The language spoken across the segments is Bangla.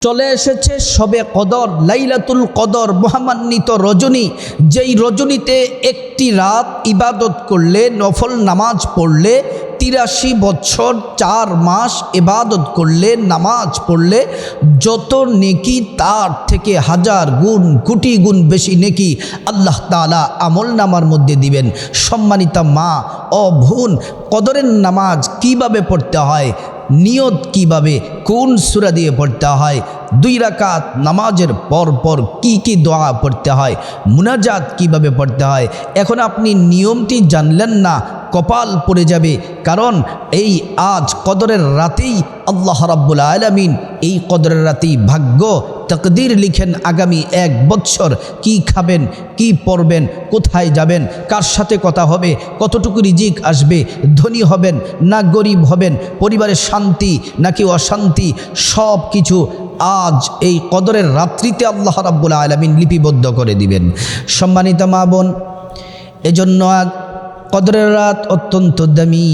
চলে এসেছে শবে কদর, লাইলাতুল কদর, মহামান্বিত রজনী। যেই রজনীতে একটি রাত ইবাদত করলে, নফল নামাজ পড়লে, ৮৩ বছর ৪ মাস ইবাদত করলে, নামাজ পড়লে যত নেকি তার থেকে ১০০০ গুণ, কোটি গুণ বেশি নেকি আল্লাহ তাআলা আমল নামার মধ্যে দিবেন। সম্মানিতা মা ও বোন, কদরের নামাজ কিভাবে পড়তে হয়, নিয়ত কিভাবে, কোন সূরা দিয়ে পড়তে হয়, 2 রাকাত নামাজের পর পর কি কি দোয়া পড়তে হয়, মুনাজাত কিভাবে পড়তে হয়, এখন আপনি নিয়মটি জানলেন না, কপাল পড়ে যাবে। কারণ এই আজ কদরের রাতেই আল্লাহ রাব্বুল আলামিন এই কদরের রাতেই ভাগ্য তকদির লিখেন। আগামী 1 বছর কি খাবেন, কি পরবেন, কোথায় যাবেন, কার সাথে কথা হবে, কতটুকু রিজিক আসবে, ধনী হবেন না গরিব হবেন, পরিবারের শান্তি নাকি অশান্তি, সব কিছু আজ এই কদরের রাত্রিতে আল্লাহ রাব্বুল আলামিন লিপিবদ্ধ করে দিবেন। সম্মানিত মা বোন, এজন্য কদরের রাত অত্যন্ত দামি।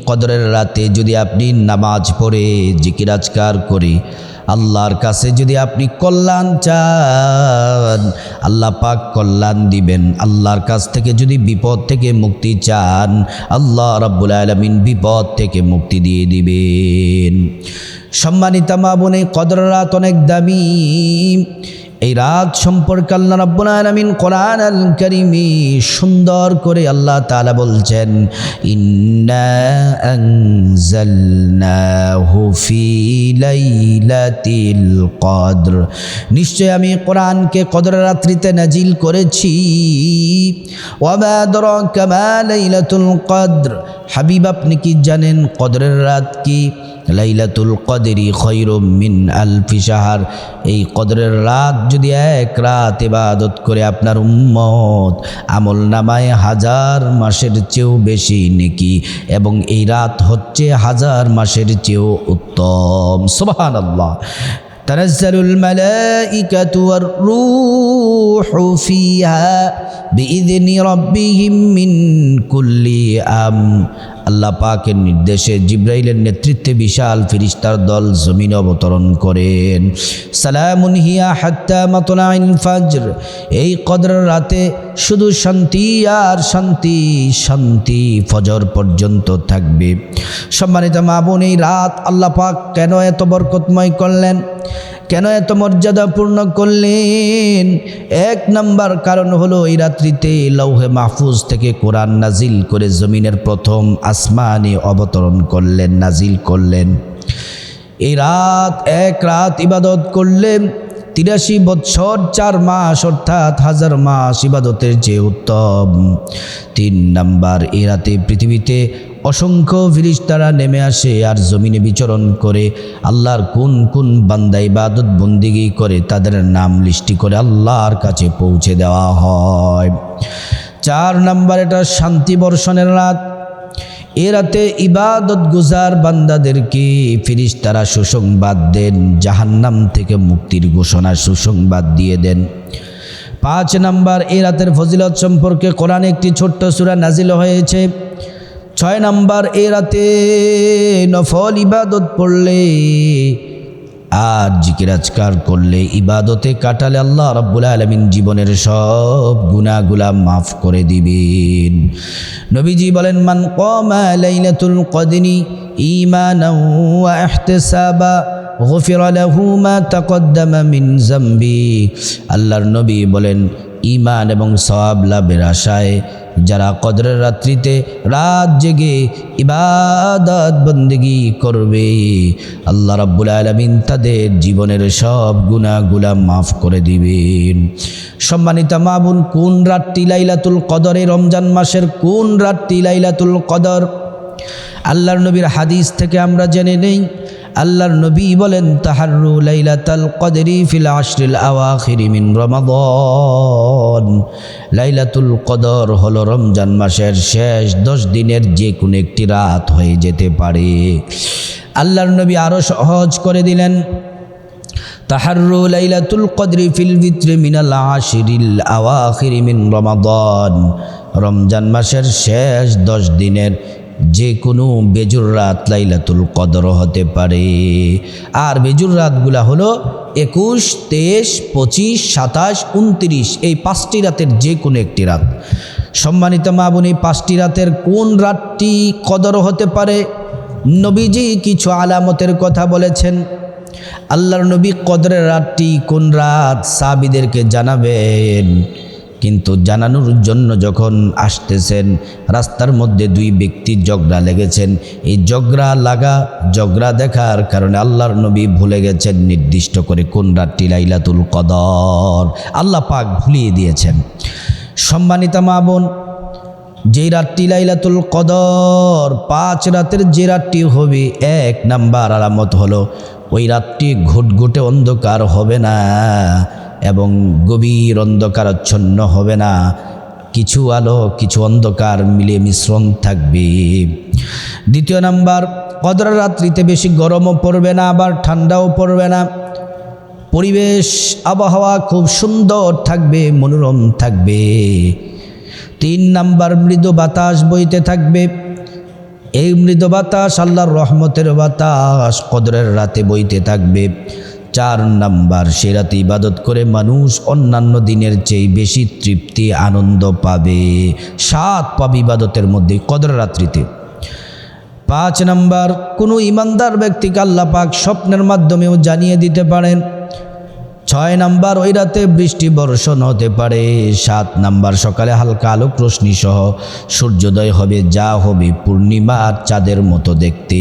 কদরের রাতে যদি আপনি নামাজ পড়ে জিকির আজকার করে আল্লাহর কাছে যদি আপনি কল্যাণ চান, আল্লাহ পাক কল্যাণ দিবেন। আল্লাহর কাছ থেকে যদি বিপদ থেকে মুক্তি চান, আল্লাহ রাব্বুল আলামিন বিপদ থেকে মুক্তি দিয়ে দিবেন। সম্মানিতা মা বোন, কদরের রাত অনেক দামি। এই রাত সম্পর্কে আল্লাহ রাব্বুল আলামিন কোরআন আল কারীমে সুন্দর করে আল্লাহ তাআলা বলছেন, ইন্না আনজালনাহু ফি লাইলাতিল কদর, নিশ্চয় আমি কোরআনকে কদরের রাত্রিতে নাজিল করেছি। ওয়া মা আদরাকা মা লাইলাতুল কদর, হাবিব আপনি কি জানেন কদরের রাত কি? লাইলাতুল কদরি খৈরুম মিন আলফি শাহর, এই কদরের রাত যদি 1 রাত ইবাদত করে আপনার উম্মত, আমল নামায় 1000 মাসের চেয়েও বেশি নেকি, এবং এই রাত হচ্ছে 1000 মাসের চেয়েও উত্তম। সুবহানাল্লাহ। তানাজ্জালুল মালাইকাতু ওয়ার রূহু ফিহা বিইذনি রাব্বিহিম মিন কুল্লি আল্লাহ পাকের নির্দেশে জিব্রাইলের নেতৃত্বে বিশাল ফেরেশতার দল জমিনে অবতরণ করেন। সালামুন হিয়া হাত্তা মাতলাইল ফজর, এই কদরের রাতে শুধু শান্তি আর শান্তি, শান্তি ফজর পর্যন্ত থাকবে। সম্মানিত মা বোন, এই রাত আল্লাহ পাক কেন এত বরকতময় করলেন, কেন এত মর্যাদাপূর্ণ করলেন? 1 নম্বর কারণ হলো এই রাত্রিতে লৌহে মাহফুজ থেকে কোরআন নাজিল করে জমিনের প্রথম আসমানে অবতরণ করলেন, নাজিল করলেন। এই রাত 1 রাত ইবাদত করলে ৮৩ বছর ৪ মাস অর্থাৎ 1000 মাস ইবাদতের চেয়ে উত্তম। 3 নম্বর, এই রাতে পৃথিবীতে অসংখ্য ফেরেশতারা নেমে আসে আর জমিনে বিচরণ করে আল্লাহর কোন কোন বান্দা ইবাদত বন্দিগি করে তাদের নাম লিস্টি করে আল্লাহর কাছে পৌঁছে দেওয়া হয়। 4 নম্বর, এটা শান্তি বর্ষণের রাত। এ রাতে ইবাদত গুজার বান্দাদেরকে ফেরেশতারা সুসংবাদ দেন, জাহান্নাম থেকে মুক্তির ঘোষণা সুসংবাদ দিয়ে দেন। 5 নম্বর, এই রাতের ফজিলত সম্পর্কে কোরআনে একটি ছোট্ট সূরা নাজিল হয়েছে। 6 নম্বর, এই রাতে নফল ইবাদত পড়লে আর জিকির আজকার করলে, ইবাদতে কাটালে আল্লাহ রাব্বুল আলামিন জীবনের সব গুনাহগুলা মাফ করে দিবেন। নবীজি বলেন, মান কামা লাইলাতুল কদরি ঈমানান ওয়া ইহতিসাবা গুফিরা লাহু মা তাকদ্দামা মিন যামবি। আল্লাহর নবী বলেন, ঈমান এবং সওয়াব লাভের আশায় যারা কদরের রাত্রিতে রাত জেগে ইবাদত বন্দেগি করবে, আল্লাহ রাব্বুল আলামিন তাদের জীবনের সব গুনাহগুলা মাফ করে দিবেন। সম্মানিত মা বোন, কোন রাতটি লাইলাতুল কদর? রমজান মাসের কোন রাতটি লাইলাতুল কদর? আল্লাহর নবীর হাদিস থেকে আমরা জেনে নেই। আল্লাহর নবী বলেন, তাহাররু লাইলাতুল কদরি ফিল আশরিল আওয়াখির মিন রমাদান, লাইলাতুল কদর হলো রমজান মাসের শেষ 10 দিনের যে কোনো একটি রাত হয়ে যেতে পারে। আল্লাহর নবী আরো সহজ করে দিলেন, তাহাররু লাইলাতুল কদরি ফিল ভিতরি মিনাল আশরিল আওয়াখির মিন রমাদান, রমজান মাসের শেষ 10 দিনের যে কোনো বেজুর রাত লাইলাতুল কদর হতে পারে। আর বেজুর রাতগুলা হলো 21, 23, 25, 27, 29 এই 5টি রাতের যে কোনো একটি রাত। সম্মানিত মা বোন, এই 5টি রাতের কোন রাতটি কদর হতে পারে? নবীজি কিছু আলামতের কথা বলেছেন। আল্লাহর নবী কদরের রাতটি কোন রাত সাহাবীদেরকে জানাবেন, কিন্তু জানানোর জন্য যখন আসতেছেন রাস্তার মধ্যে 2 ব্যক্তি ঝগড়া লেগেছেন। এই ঝগড়া দেখার কারণে আল্লাহর নবী ভুলে গেছেন নির্দিষ্ট করে কোন রাতটি লাইলাতুল কদর, আল্লাহ পাক ভুলিয়ে দিয়েছেন। সম্মানিতা মা বোন, যেই রাতটি লাইলাতুল কদর 5 রাতের যে রাতটি হবে, 1 নাম্বার আলামত হলো ওই রাতটি ঘুটঘুটে অন্ধকার হবে না এবং গভীর অন্ধকারাচ্ছন্ন হবে না, কিছু আলো কিছু অন্ধকার মিলে মিশ্রণ থাকবে। 2 নাম্বার, কদরের রাত্রিতে বেশি গরমও পড়বে না আবার ঠান্ডাও পড়বে না, পরিবেশ আবহাওয়া খুব সুন্দর থাকবে, মনোরম থাকবে। 3 নাম্বার, মৃদু বাতাস বইতে থাকবে। এই মৃদু বাতাস আল্লাহর রহমতের বাতাস কদরের রাতে বইতে থাকবে। 4 নাম্বার, সে রাতে ইবাদত করে মানুষ অন্যান্য দিনের চেয়ে বেশি তৃপ্তি আনন্দ পাবে, স্বাদ পাবে ইবাদতের মধ্যে কদরের রাত্রিতে। 5 নাম্বার, কোনো ইমানদার ব্যক্তিকে আল্লাহ পাক স্বপ্নের মাধ্যমেও জানিয়ে দিতে পারেন। 6 নাম্বার, ওই রাতে বৃষ্টি বর্ষণ হতে পারে। 7 নাম্বার, সকালে হালকা আলোক রশ্মি সহ সূর্যোদয় হবে, যা হবে পূর্ণিমা আর চাঁদের মতো দেখতে।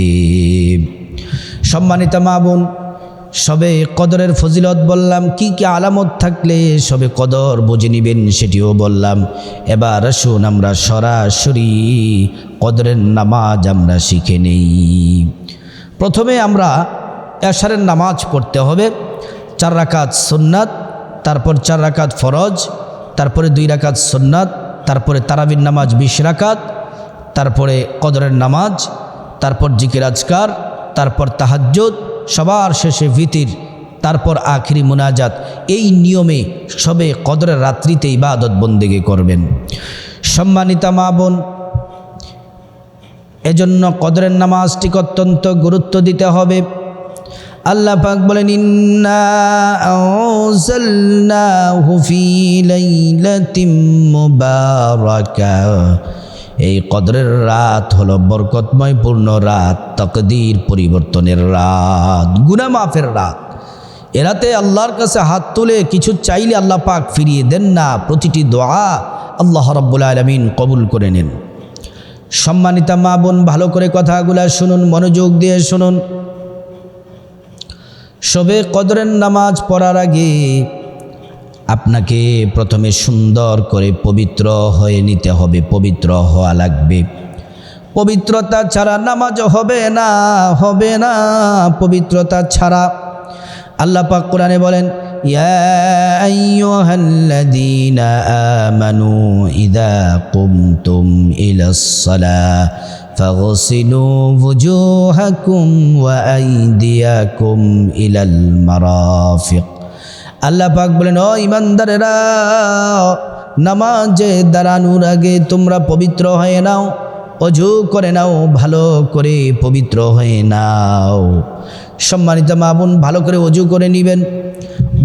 সম্মানিতা মা বোন, সবে কদরের ফজিলত বললাম, কি কি আলামত থাকলে সবে কদর বুঝে নেবেন সেটিও বললাম। এবার আসুন আমরা সরাসরি কদরের নামাজ আমরা শিখে নেই। প্রথমে আমরা এশারের নামাজ পড়তে হবে, 4 রাকাত সুন্নাত, তারপর 4 রাকাত ফরজ, তারপরে 2 রাকাত সুন্নাত, তারপরে তারাবির নামাজ 20 রাকাত, তারপরে কদরের নামাজ, তারপর জিকির আজকার, তারপর তাহাজ্জুদ, সবার শেষে ভিতির, তারপর আখিরি মুনাজাত। এই নিয়মে সবে কদরের রাত্রিতে ইবাদত বন্দেগী করবেন। সম্মানিতা মা বোন, এজন্য কদরের নামাজটিকে অত্যন্ত গুরুত্ব দিতে হবে। আল্লাহ পাক বলেন, ইন্না আনজালনাহু ফি লাইলাতিন মুবারাকাহ। এই কদরের রাত হলো বরকতময় পূর্ণ রাত, তাকদীর পরিবর্তনের রাত, গুনাহ মাফের রাত। এ রাতে আল্লাহর কাছে হাত তুলে কিছু চাইলে আল্লাহ পাক ফিরিয়ে দেন না, প্রতিটি দোয়া আল্লাহ রাব্বুল আলামিন কবুল করে নেন। সম্মানিতা মা বোন, ভালো করে কথাগুলা শুনুন, মনোযোগ দিয়ে শুনুন। সবে কদরের নামাজ পড়ার আগে আপনাকে প্রথমে সুন্দর করে পবিত্র হয়ে নিতে হবে, পবিত্র হওয়া লাগবে। পবিত্রতা ছাড়া নামাজ হবে না, হবে না পবিত্রতা ছাড়া। আল্লাহ পাক কোরআনে বলেন, ইয়া আইয়ুহাল্লাযীনা আমানু ইযা কুমতুম ইলাস সালাহ ফাগসিলু ওয়ুজুহাকুম ওয়া আইদিয়াকুম ইলাল মারাফিক। আল্লাহ পাক বলেন, ও ইমানদারেরা, নামাজে দাঁড়ানোর আগে তোমরা পবিত্র হয়ে নাও, অজু করে নাও, ভালো করে পবিত্র হয়ে নাও। সম্মানিত মা বোন, ভালো করে অজু করে নেবেন।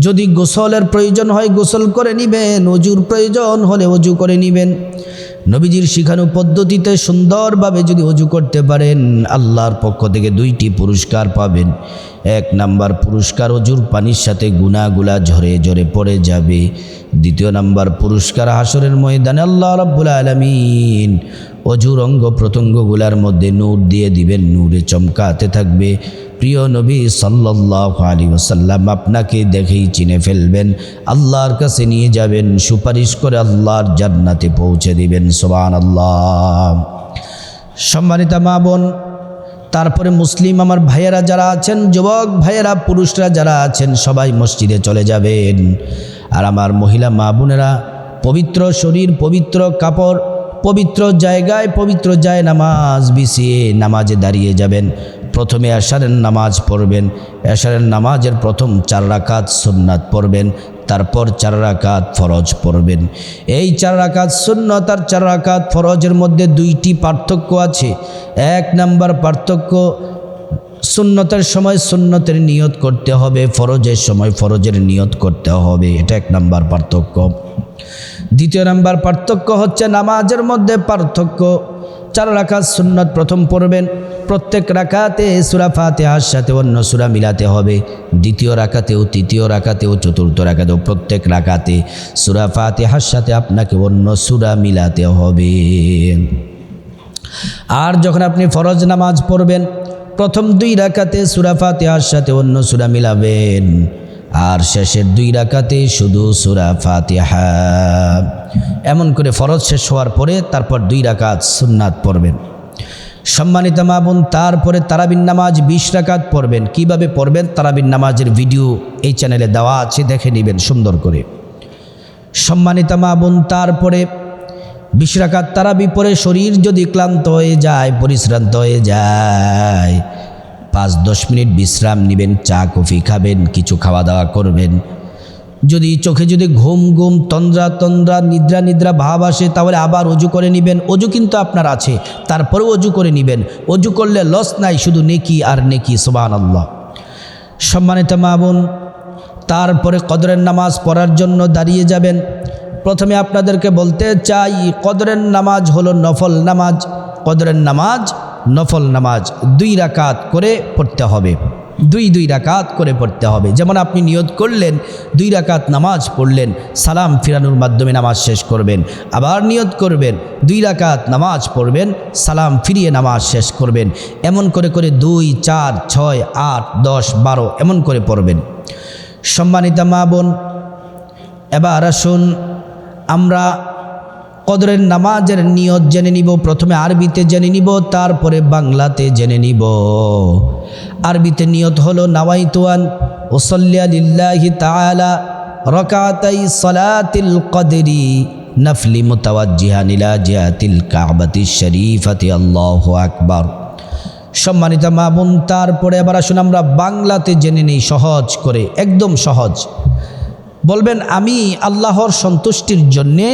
যদি গোসলের প্রয়োজন হয় গোসল করে নেবেন, অজুর প্রয়োজন হলে অজু করে নেবেন। নবীজির শিখানো পদ্ধতিতে সুন্দরভাবে যদি অজু করতে পারেন, আল্লাহর পক্ষ থেকে 2টি পুরস্কার পাবেন। 1 নাম্বার পুরস্কার, অজুর পানির সাথে গুনাহগুলা ঝরে ঝরে পড়ে যাবে। 2 নাম্বার পুরস্কার, হাসরের ময়দানে আল্লাহ রাব্বুল আলামিন অজুর অঙ্গ প্রত্যঙ্গগুলার মধ্যে নূর দিয়ে দিবেন, নূরে চমকাতে থাকবে। প্রিয় নবী সাল্লাল্লাহু আলাইহি ওয়াসাল্লাম আপনাকে দেখেই চিনে ফেলবেন, আল্লাহর কাছে নিয়ে যাবেন, সুপারিশ করে আল্লাহর জান্নাতে পৌঁছে দিবেন। সুবহানাল্লাহ। সম্মানিতা মা বোন, তারপরে মুসলিম আমার ভাইয়েরা যারা আছেন, যুবক ভাইয়েরা, পুরুষরা যারা আছেন, সবাই মসজিদে চলে যাবেন। আর আমার মহিলা মা বোনেরা পবিত্র শরীর, পবিত্র কাপড়, পবিত্র জায়গায় পবিত্র যায় নামাজ বিছিয়ে নামাজে দাঁড়িয়ে যাবেন। প্রথমে এশারের নামাজ পড়বেন, এশারের নামাজের প্রথম 4 রাকাত সুন্নাত পড়বেন, তারপর 4 রাকাত ফরজ পড়বেন। এই 4 রাকাত সুন্নত আর 4 রাকাত ফরজের মধ্যে 2টি পার্থক্য আছে। 1 নাম্বার পার্থক্য, সুন্নতের সময় সুন্নতের নিয়ত করতে হবে, ফরজের সময় ফরজের নিয়ত করতে হবে, এটা 1 নাম্বার পার্থক্য। 2 নাম্বার পার্থক্য হচ্ছে নামাজের মধ্যে পার্থক্য। 4 রাকাত সুন্নত প্রথম পড়বেন, প্রত্যেক রাকাতে সূরা ফাতিহার সাথে অন্য সূরা মিলাতে হবে। 2য় রাকাতেও, 3য় রাকাতেও, 4র্থ রাকাতেও প্রত্যেক রাকাতে সূরা ফাতিহার সাথে আপনাকে অন্য সূরা মিলাতে হবে। আর যখন আপনি ফরজ নামাজ পড়বেন, প্রথম 2 রাকাতে সূরা ফাতিহার সাথে অন্য সূরা মিলাবেন, আর শেষের 2 রাকাতে শুধু সূরা ফাতিহা। এমন করে ফরজ শেষ হওয়ার পরে তারপর 2 রাকাত সুন্নাত পড়বেন। সম্মানিত মা বোন, তারপরে তারাবির নামাজ 20 রাকাত পড়বেন। কিভাবে পড়বেন তারাবির নামাজের ভিডিও এই চ্যানেলে দেওয়া আছে, দেখে নেবেন সুন্দর করে। সম্মানিত মা বোন, তারপরে 20 রাকাত তারাবি পরে শরীর যদি ক্লান্ত হয়ে যায়, পরিশ্রান্ত হয়ে যায়, 5-10 মিনিট বিশ্রাম নেবেন, চা কফি খাবেন, কিছু খাওয়া দাওয়া করবেন। যদি চোখে যদি ঘুম ঘুম তন্দ্রা তন্দ্রা নিদ্রা নিদ্রা ভাব আসে, তাহলে আবার অজু করে নেবেন। অজু কিন্তু আপনার আছে, তারপরেও অজু করে নেবেন। অজু করলে লস নাই, শুধু নেকি আর নেকি, সুবহানাল্লাহ। সম্মানিত মা বোন, তারপরে কদরের নামাজ পড়ার জন্য দাঁড়িয়ে যাবেন। প্রথমে আপনাদেরকে বলতে চাই, কদরের নামাজ হলো নফল নামাজ। কদরের নামাজ নফল নামাজ 2 রাকাত করে পড়তে হবে, 2 রাকাত করে পড়তে হবে। যেমন আপনি নিয়ত করলেন 2 রাকাত নামাজ পড়লেন, সালাম ফিরানোর মাধ্যমে নামাজ শেষ করবেন। আবার নিয়ত করবেন 2 রাকাত নামাজ পড়বেন, সালাম ফিরিয়ে নামাজ শেষ করবেন। এমন করে করে 2, 4, 6, 8, 10, 12 এমন করে পড়বেন। সম্মানিত মা বোন, এবার আসুন আমরা কদরের নামাজের নিয়ত জেনে নিব। প্রথমে আরবিতে জেনে নিব, তারপরে বাংলাতে জেনে নিব। আরবিতে নিয়ত হলো নাওয়াইতু আন উসাল্লি লিল্লাহি তাআলা রাকাতাই সালাতিল কদরি নফলি মুতাওয়াজ্জিহান ইলা জিহাতিল কাবাতিশ শরীফাতি, আল্লাহু আকবার। সম্মানিত মা বোন, তারপরে এবার আসুন আমরা বাংলাতে জেনে নিই, সহজ করে, একদম সহজ। বলবেন, আমি আল্লাহর সন্তুষ্টির জন্যে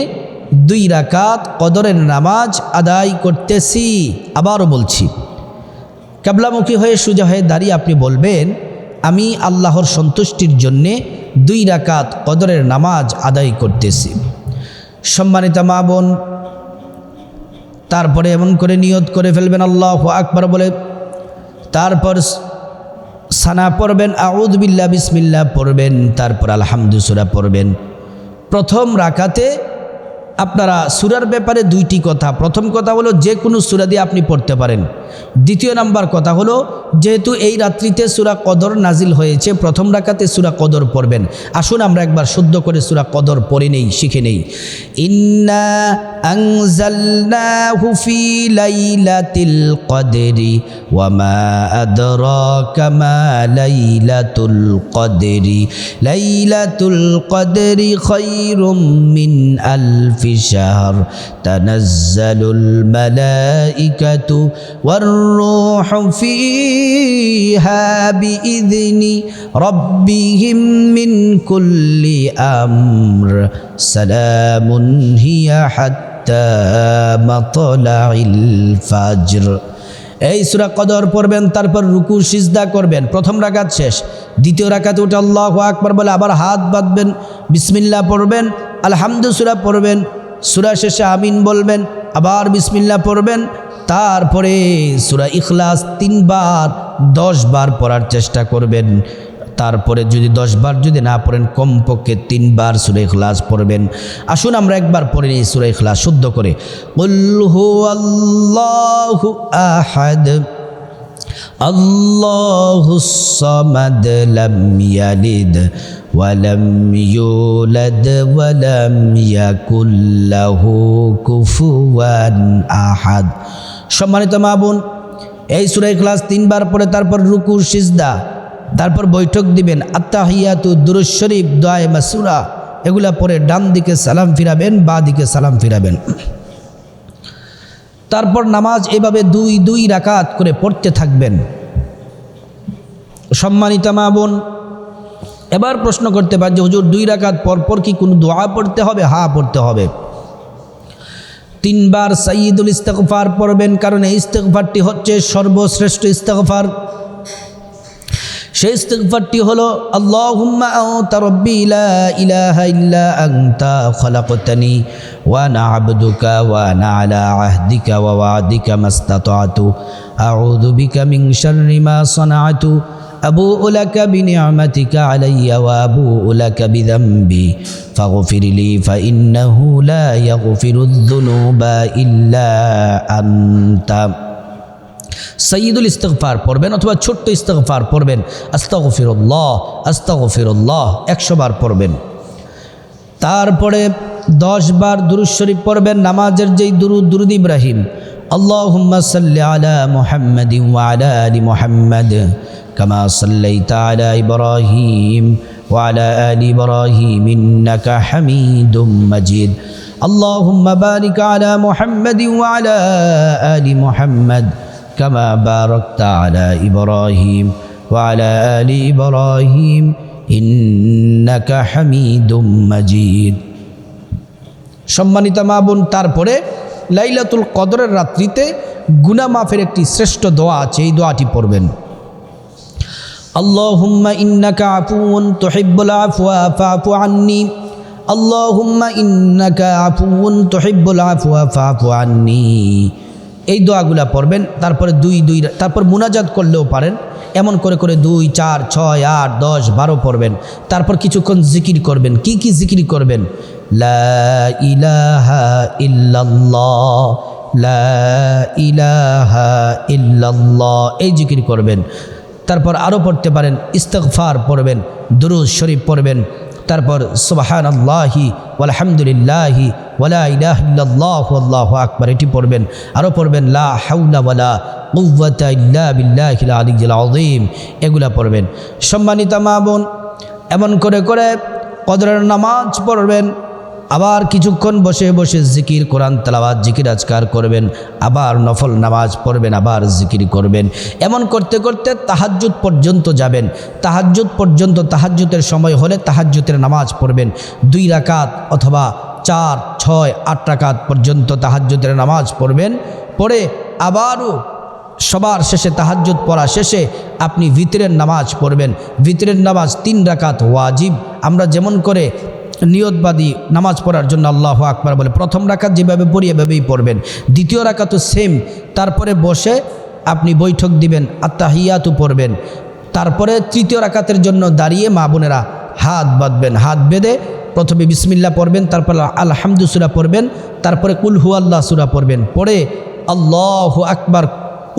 2 রাকাত কদরের নামাজ আদায় করতেছি। আবারও বলছি, কিবলামুখী হয়ে সোজা হয়ে দাঁড়িয়ে আপনি বলবেন, আমি আল্লাহর সন্তুষ্টির জন্যে 2 রাকাত কদরের নামাজ আদায় করতেছি। সম্মানিত মা বোন, তারপরে এমন করে নিয়ত করে ফেলবেন আল্লাহু আকবার বলে, তারপর সানা পড়বেন, আউযু বিল্লাহ বিসমিল্লাহ পড়বেন, তারপর আলহামদু সূরা পড়বেন। প্রথম রাকাতে আপনারা সূরার ব্যাপারে 2টি কথা। প্রথম কথা হলো যে কোনো সূরা দিয়ে আপনি পড়তে পারেন। 2য় নাম্বার কথা হলো, যেহেতু এই রাত্রিতে সূরা কদর নাজিল হয়েছে, প্রথম রাকাতে সূরা কদর পড়বেন। আসুন আমরা একবার শুদ্ধ করে সূরা কদর পড়ে নেই, শিখে নেই। ইন্না আনজালনাহু ফি লাইলাতিল কদরি ওয়া মা আদরাকা মা লাইলাতুল কদরি লাইলাতুল কদরি খায়রুম মিন আলফি শাহর তানাজ্জালুল মালাইকাতু ওয়ার রূহু ফিহা বিইذনি রাব্বিহিম মিন কুল্লি আমর সালামুন হিয়া হাত্তা মাতলাইল ফাজর। এই সূরা কদর পড়বেন, তারপর রুকু সিজদা করবেন। প্রথম রাকাত শেষ, 2য় রাকাতে উঠে আল্লাহু আকবার বলে আবার হাত বাঁধবেন, বিসমিল্লাহ পড়বেন, আলহামদু সূরা পড়বেন, সূরা শেষে আমিন বলবেন, আবার বিসমিল্লাহ পড়বেন। তারপরে সূরা ইখলাস 3 বার 10 বার পড়ার চেষ্টা করবেন। তারপরে যদি 10 বার যদি না পড়েন, কমপক্ষে 3 বার সূরা ইখলাস পড়বেন। আসুন আমরা একবার পড়ে নিই সূরা ইখলাস শুদ্ধ করে। কুল হুয়াল্লাহু আহাদ আল্লাহুস সামাদ লাম ইয়ালিদ ওয়ালাম ইউলাদ ওয়ালাম ইয়াকুল লাহু কুফুয়ান আহাদ। সম্মানিত মা বোন, এই সূরা ইখলাস 3 বার পড়ে তারপর রুকু সিজদা, তারপর বৈঠক দিবেন, আত্তাহিয়াতু দুরূদ শরীফ দোয়া মাসুরা এগুলা পরে ডান দিকে সালাম ফিরাবেন, বাঁ দিকে সালাম ফিরাবেন। তারপর নামাজ এভাবে 2 রাকাত করে পড়তে থাকবেন। সম্মানিত মা বোন, এবার প্রশ্ন করতে পারে যে হুজুর 2 রাকাত পরপর কি কোনো দোয়া পড়তে হবে? হ্যাঁ, পড়তে হবে। 3 বার সাইয়্যিদুল ইস্তিগফার পড়বেন, কারণ এই ইস্তিগফারটি হচ্ছে সর্বশ্রেষ্ঠ ইস্তিগফার। সেই ইস্তিগফারটি হলো আল্লাহুম্মা আনতা রাব্বি লা ইলাহা ইল্লা আনতা খালাকতানি ওয়া আনা আবদুকা ওয়া আনা আলা আহদিকা ওয়া ওয়া'দিকা মাস্তাতা'তু আউযু বিকা মিন শাররি মা সানা'তু আবুউ লাকা বিনি'মাতিকা আলাইয়া ওয়া আবুউ লাকা বিযামবি ফাগফির লি ফাইন্নাহু লা ইয়াগফিরুয যুনুবা ইল্লা আনতা। সাইয়্যিদুল ইস্তিগফার পড়বেন অথবা ছোট্ট ইস্তিগফার পড়বেন, আস্তাগফিরুল্লাহ আস্তাগফিরুল্লাহ 100 বার পড়বেন। তারপরে 10 বার দুরূদ শরীফ পড়বেন, নামাজের যেই দুরূদ ইব্রাহিম, আল্লাহুম্মা সাল্লি আলা মুহাম্মাদিন ওয়া আলা আলি মুহাম্মাদ কামা সাল্লাইতা আলা ইব্রাহিম ওয়া আলা আলি ইব্রাহিম ইন্নাকা হামিদুম মাজিদ। আল্লাহুম্মা বারিক আলা মুহাম্মাদিন ওয়া আলা আলি মুহাম্মাদ কামা বারাকতা আলা ইব্রাহিম ওয়া আলা আলি ইব্রাহিম ইন্নাকা হামিদুম মাজিদ। সম্মানিত মা বোন, তারপরে লাইলাতুল কদরের রাত্রিতে গুনাহ মাফের একটি শ্রেষ্ঠ দোয়া আছে, এই দোয়াটি পড়বেন। আল্লাহুম্মা ইন্নাকা আফুউন তুহিব্বুল আফওয়া ফাআফু আন্নী, আল্লাহুম্মা ইন্নাকা আফুউন তুহিব্বুল আফওয়া ফাআফু আন্নী। এই দোয়াগুলা পড়বেন। তারপরে তারপর মুনাজাত করলেও পারেন, এমন করে 2, 4, 6, 8, 10, 12 পড়বেন। তারপর কিছুক্ষণ জিকির করবেন। কি কি জিকির করবেন? লা ইলাহা ইল্লাল্লাহ, লা ইলাহা ইল্লাল্লাহ, এই জিকির করবেন। তারপর আরও পড়তে পারেন, ইস্তিগফার পড়বেন, দুরূদ শরীফ পড়বেন। তারপর সুবহানাল্লাহি ওয়ালহামদুলিল্লাহি ওয়ালা ইলাহা ইল্লাল্লাহু আল্লাহু আকবার, এটি পড়বেন। আরও পড়বেন লা হাওলা ওয়ালা কুওয়াতা ইল্লা বিল্লাহিল আলিয়্যিল আযীম, এগুলা পড়বেন। সম্মানিত মা বোন, এমন করে কদরের নামাজ পড়বেন, আবার কিছুক্ষণ বসে বসে জিকির, কোরআন তেলাওয়াত, জিকির আজকার করবেন, আবার নফল নামাজ পড়বেন, আবার জিকির করবেন। এমন করতে করতে তাহাজ্জুদ পর্যন্ত যাবেন। তাহাজ্জুদ পর্যন্ত, তাহাজ্জুদের সময় হলে তাহাজ্জুদের নামাজ পড়বেন 2 রাকাত অথবা 4, 6, 8 রাকাত পর্যন্ত তাহাজ্জুদের নামাজ পড়বেন। পড়ে আবারও সবার শেষে, তাহাজ্জুদ পড়া শেষে আপনি ভিতরের নামাজ পড়বেন। ভিতরের নামাজ 3 রাকাত ওয়াজিব। আমরা যেমন করে নিয়তবাদী নামাজ পড়ার জন্য আল্লাহু আকবার বলে, প্রথম রাকাত যেভাবে পড়ি এভাবেই পড়বেন। দ্বিতীয় রাকাতও সেম। তারপরে বসে আপনি বৈঠক দিবেন, আত্তাহিয়াতু পড়বেন। তারপরে তৃতীয় রাকাতের জন্য দাঁড়িয়ে মা বোনেরা হাত বাঁধবেন। হাত বেঁধে প্রথমে বিসমিল্লাহ পড়বেন, তারপর আলহামদু সূরা পড়বেন, তারপরে কুল হুয়াল্লাহ সূরা পড়বেন। পড়ে আল্লাহু আকবার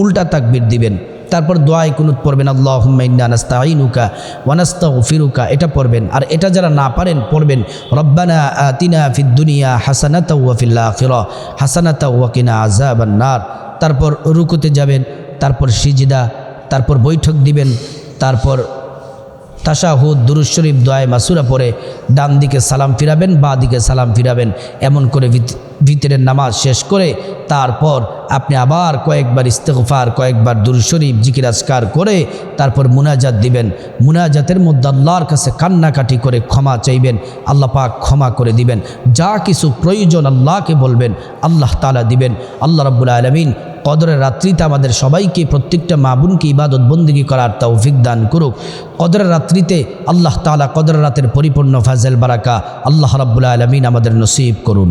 উল্টা তাকবীর দিবেন। তারপর দোয়ায় কুনুত পড়বেন, আল্লাহুম্মা ইন্না নাস্তাঈনুকা ওয়া নাস্তাগফিরুকা, এটা পড়বেন। আর এটা যারা না পারেন পড়বেন রব্বানা আতিনা ফিদ দুনিয়া হাসানাতাও ওয়া ফিল আখিরাহ হাসানাতাও ওয়া কিনা আযাবান নার। তারপর রুকুতে যাবেন, তারপর সিজদা, তারপর বৈঠক দিবেন, তারপর তাশাহুদ, দুরূদ শরীফ, দোয়ায়ে মাসুরা পড়ে ডান দিকে সালাম ফিরাবেন, বাঁ দিকে সালাম ফিরাবেন। এমন করে ভিতরের নামাজ শেষ করে তারপর আপনি আবার কয়েকবার ইস্তিগফার, কয়েকবার দুরূদ শরীফ, জিকির আজকার করে তারপর মুনাজাত দিবেন। মুনাজাতের মধ্যে আল্লাহর কাছে কান্নাকাটি করে ক্ষমা চাইবেন, আল্লাহ পাক ক্ষমা করে দিবেন। যা কিছু প্রয়োজন আল্লাহকে বলবেন, আল্লাহ তাআলা দিবেন। আল্লাহ রাব্বুল আলামিন কদরের রাত্রিতে আমাদের সবাইকে, প্রত্যেকটা মা বোনকে ইবাদত বন্দেগী করার তৌফিক দান করুক। কদরের রাত্রিতে আল্লাহ তাআলা কদরের রাতের পরিপূর্ণ ফাজল বারাকা আল্লাহ রাব্বুল আলামিন আমাদের নসিব করুন।